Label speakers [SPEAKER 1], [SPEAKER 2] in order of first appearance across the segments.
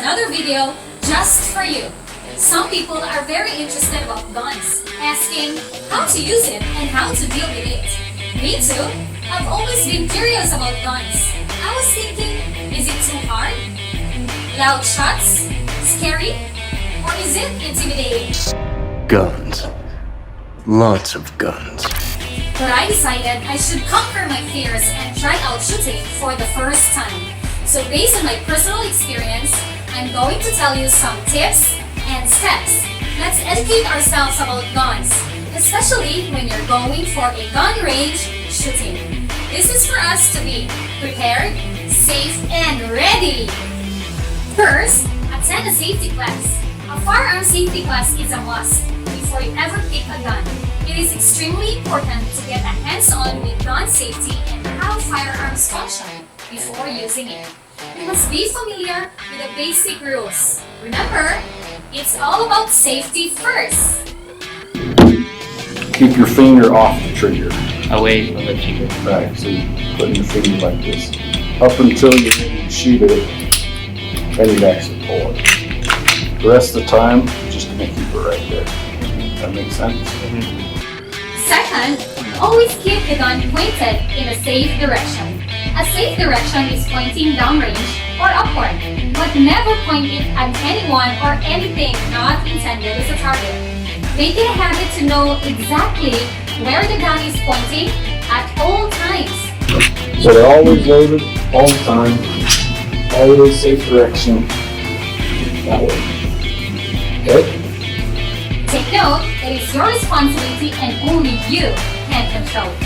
[SPEAKER 1] another video just for you. Some people are very interested about guns, asking how to use it and how to deal with it. Me too. I've always been curious about guns. I was thinking, is it too hard? Loud shots? Scary? Or is it intimidating?
[SPEAKER 2] Guns. Lots of guns.
[SPEAKER 1] But I decided I should conquer my fears and try out shooting for the first time. So based on my personal experience, I'm going to tell you some tips and steps. Let's educate ourselves about guns, especially when you're going for a gun range shooting. This is for us to be prepared, safe, and ready. First, attend a safety class. A firearm safety class is a must before you ever pick a gun. It is extremely important to get a hands-on with gun safety and how firearms function before using it. You must be familiar with the basic rules. Remember, it's all about safety first.
[SPEAKER 3] Keep your finger off the trigger.
[SPEAKER 4] Away from the trigger.
[SPEAKER 3] Right, so you put your finger like this. Up until you're ready to shoot it, then you actually pull it. The rest of the time, you're just gonna keep it right there. That makes sense?
[SPEAKER 1] Second, always keep the gun pointed in a safe direction. A safe direction is pointing downrange or upward, but never point it at anyone or anything not intended as a target. Make it a habit to know exactly where the gun is pointing at all times.
[SPEAKER 3] So they're always loaded, all the time, always safe direction, that way. Okay?
[SPEAKER 1] Take note that it's your responsibility and only you can control it.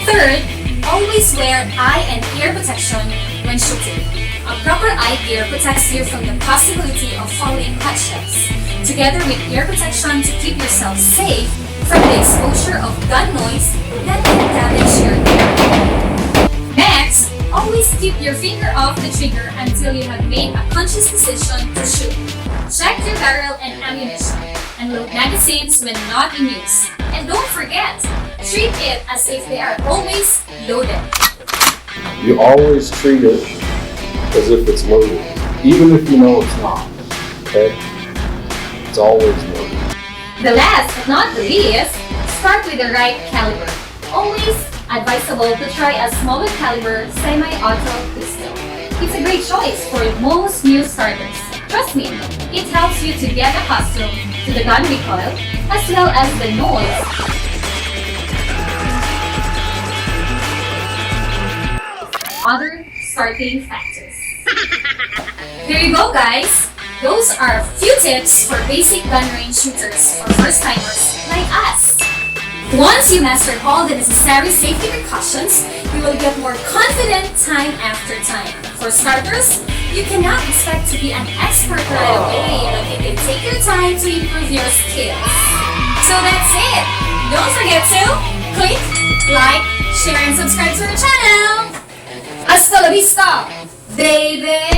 [SPEAKER 1] Third, always wear eye and ear protection when shooting. A proper eye gear protects you from the possibility of falling headshots, together with ear protection to keep yourself safe from the exposure of gun noise that can damage your ear. Next, always keep your finger off the trigger until you have made a conscious decision to shoot. Check your barrel and ammunition, and load magazines when not in use. And don't forget, treat it as if they are always loaded.
[SPEAKER 3] You always treat it as if it's loaded, even if you know it's not. okay? It's always worth it.
[SPEAKER 1] The last but not the least, start with the right caliber. Always advisable to try a smaller caliber semi-auto pistol. It's a great choice for most new starters. Trust me, it helps you to get accustomed to the gun recoil as well as the noise. Other starting factors. There you go, guys. Those are a few tips for basic gun range shooters for first-timers like us. Once you master all the necessary safety precautions, you will get more confident time after time. For starters, you cannot expect to be an expert right away, but you can take your time to improve your skills. So that's it! Don't forget to click, like, share, and subscribe to our channel! Hasta la vista, baby!